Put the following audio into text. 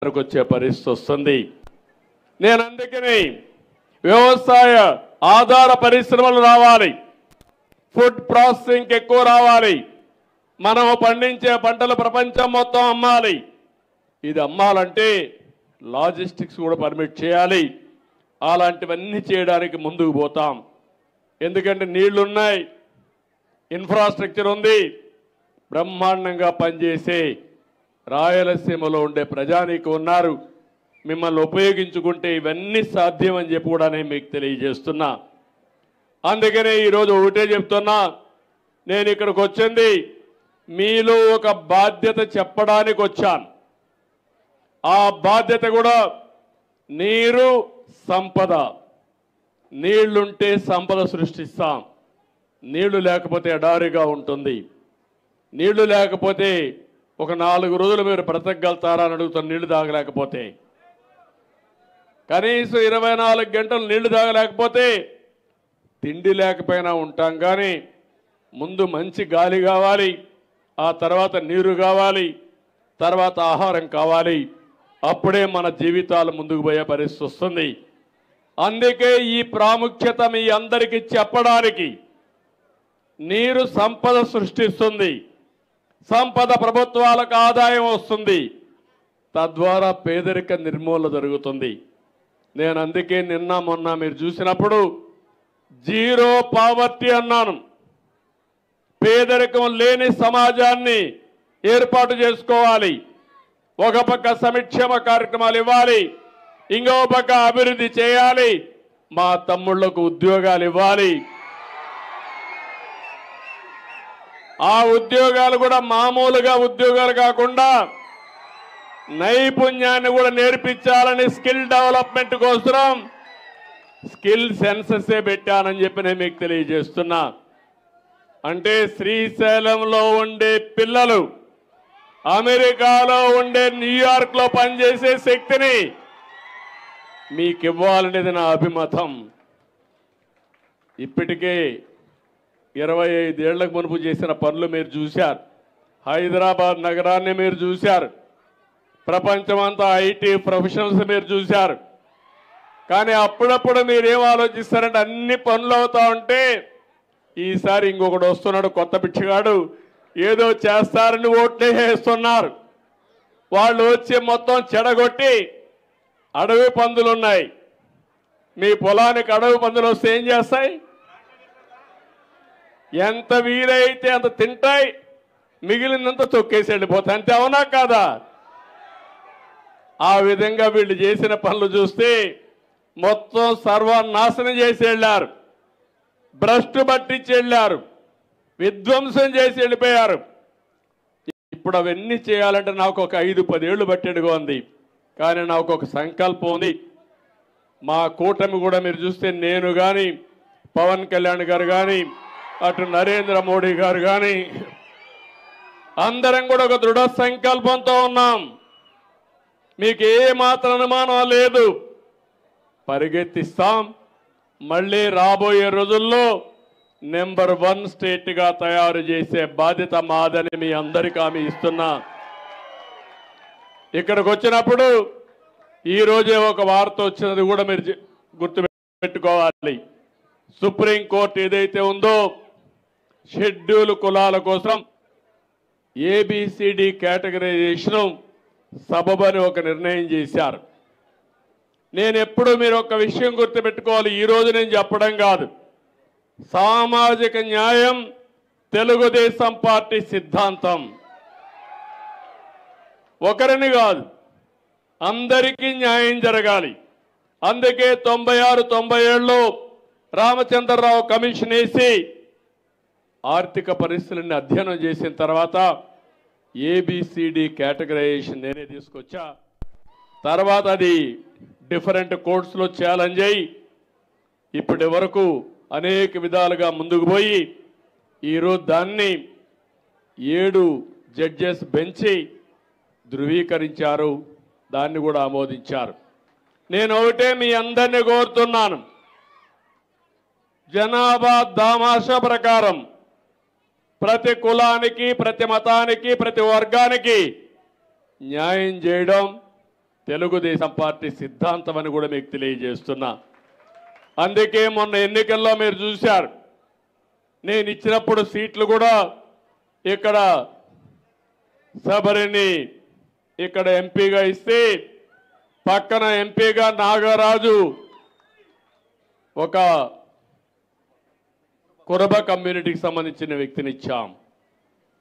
వచ్చే పరిస్థితి వస్తుంది. నేను అందుకని వ్యవసాయ ఆధార పరిశ్రమలు రావాలి, ఫుడ్ ప్రాసెసింగ్ ఎక్కువ రావాలి, మనం పండించే పంటలు ప్రపంచం మొత్తం అమ్మాలి. ఇది అమ్మాలంటే లాజిస్టిక్స్ కూడా పర్మిట్ చేయాలి. అలాంటివన్నీ చేయడానికి ముందుకు పోతాం. ఎందుకంటే నీళ్లున్నాయి, ఇన్ఫ్రాస్ట్రక్చర్ ఉంది, బ్రహ్మాండంగా పనిచేసే రాయలసీమలో ఉండే ప్రజానీకం ఉన్నారు. మిమ్మల్ని ఉపయోగించుకుంటే ఇవన్నీ సాధ్యమని చెప్పి కూడా నేను మీకు తెలియజేస్తున్నా. అందుకనే ఈరోజు ఒకటే చెప్తున్నా, నేను ఇక్కడికి వచ్చింది మీలో ఒక బాధ్యత చెప్పడానికి వచ్చాను. ఆ బాధ్యత కూడా నీరు సంపద. నీళ్లుంటే సంపద సృష్టిస్తాం. నీళ్లు లేకపోతే ఎడారిగా ఉంటుంది. నీళ్లు లేకపోతే ఒక 4 రోజులు మీరు బ్రతకగలుగుతారా అని అడుగుతాను. నీళ్లు తాగలేకపోతే కనీసం 24 గంటలు నీళ్లు తాగలేకపోతే తిండి లేకపోయినా ఉంటాం. కానీ ముందు మంచి గాలి కావాలి, ఆ తర్వాత నీరు కావాలి, తర్వాత ఆహారం కావాలి. అప్పుడే మన జీవితాలు ముందుకు పోయే పరిస్థితి వస్తుంది. అందుకే ఈ ప్రాముఖ్యత మీ అందరికీ చెప్పడానికి. నీరు సంపద సృష్టిస్తుంది, సంపద ప్రభుత్వాలకు ఆదాయం వస్తుంది, తద్వారా పేదరిక నిర్మూలన జరుగుతుంది. నేను అందుకే నిన్న మొన్న మీరు చూసినప్పుడు జీరో పావర్టీ అన్నాను. పేదరికం లేని సమాజాన్ని ఏర్పాటు చేసుకోవాలి. ఒక పక్క సంక్షేమ కార్యక్రమాలు ఇవ్వాలి, ఇంకో పక్క అభివృద్ధి చేయాలి, మా తమ్ముళ్లకు ఉద్యోగాలు ఇవ్వాలి. ఆ ఉద్యోగాలు కూడా మామూలుగా ఉద్యోగాలు కాకుండా నైపుణ్యాన్ని కూడా నేర్పించాలని స్కిల్ డెవలప్మెంట్ కోసం స్కిల్ సెన్సెస్ పెట్టానని చెప్పి నేను మీకు తెలియజేస్తున్నా. అంటే శ్రీశైలంలో ఉండే పిల్లలు అమెరికాలో ఉండే న్యూయార్క్లో పనిచేసే శక్తిని మీకు ఇవ్వాలనేది నా అభిమతం. ఇప్పటికే 25 ఏళ్లకు మునుపు చేసిన పనులు మీరు చూశారు. హైదరాబాద్ నగరాన్ని మీరు చూశారు. ప్రపంచమంతా ఐటీ ప్రొఫెషనల్స్ మీరు చూశారు. కానీ అప్పుడప్పుడు మీరేం ఆలోచిస్తారంటే అన్ని పనులు అవుతా ఉంటే ఈసారి ఇంకొకడు వస్తున్నాడు, కొత్త పిచ్చిగాడు, ఏదో చేస్తారని ఓట్లే వేస్తున్నారు. వాళ్ళు వచ్చి మొత్తం చెడగొట్టి అడవి పందులు ఉన్నాయి. మీ పొలానికి అడవి పందులు వస్తే ఏం చేస్తాయి? ఎంత వీలైతే అంత తింటాయి, మిగిలినంత తొక్కేసి వెళ్ళిపోతాయి. అంతే అవునా కాదా? ఆ విధంగా వీళ్ళు చేసిన పనులు చూస్తే మొత్తం సర్వనాశనం చేసి వెళ్ళారు, భ్రష్టు పట్టించి వెళ్ళారు, విధ్వంసం చేసి వెళ్ళిపోయారు. ఇప్పుడు అవన్నీ చేయాలంటే నాకు ఒక 5-10 ఏళ్ళు పట్టేడుగా ఉంది. కానీ నాకు ఒక సంకల్పం ఉంది. మా కూటమి కూడా మీరు చూస్తే నేను కానీ, పవన్ కళ్యాణ్ గారు కానీ, అటు నరేంద్ర మోడీ గారు కానీ అందరం కూడా ఒక దృఢ సంకల్పంతో ఉన్నాం. మీకు ఏ మాత్రం అనుమానం లేదు, పరిగెత్తిస్తాం. మళ్ళీ రాబోయే రోజుల్లో నెంబర్ 1 స్టేట్గా తయారు చేసే బాధ్యత మాదని మీ అందరికీ హామీ ఇస్తున్నా. ఇక్కడికి వచ్చినప్పుడు ఈరోజే ఒక వార్త వచ్చినది కూడా మీరు గుర్తుపెట్టుకోవాలి. సుప్రీంకోర్టు ఏదైతే ఉందో షెడ్యూల్ కులాల కోసం ఏబిసిడి కేటగరైజేషన్ సబబని ఒక నిర్ణయం చేశారు. నేను ఎప్పుడు మీరు ఒక విషయం గుర్తుపెట్టుకోవాలి, ఈరోజు నేను చెప్పడం కాదు. సామాజిక న్యాయం తెలుగుదేశం పార్టీ సిద్ధాంతం. ఒకరిని కాదు, అందరికీ న్యాయం జరగాలి. అందుకే 96-97లో రామచంద్రరావు కమిషన్ వేసి ఆర్థిక పరిస్థితులను అధ్యయనం చేసిన తర్వాత ఏబిసిడి కేటగరైజేషన్ నేనే తీసుకొచ్చా. తర్వాత అది డిఫరెంట్ కోర్ట్స్లో ఛాలెంజ్ అయ్యి ఇప్పటి వరకు అనేక విధాలుగా ముందుకు పోయి ఈరోజు దాన్ని 7 జడ్జెస్ బెంచి ధృవీకరించారు, దాన్ని కూడా ఆమోదించారు. నేను ఒకటే మీ అందరినీ కోరుతున్నాను, జనాభా దామాషా ప్రకారం ప్రతి కులానికి, ప్రతి మతానికి, ప్రతి వర్గానికి న్యాయం చేయడం, తెలుగుదేశం పార్టీ సిద్ధాంతం అని కూడా మీకు తెలియజేస్తున్నా. అందుకే మొన్న ఎన్నికల్లో మీరు చూశారు, నేను ఇచ్చినప్పుడు సీట్లు కూడా ఇక్కడ శబరిని ఇక్కడ ఎంపీగా ఇస్తే పక్కన ఎంపీగా నాగరాజు ఒక కురబ కమ్యూనిటీకి సంబంధించిన వ్యక్తిని ఇచ్చాం.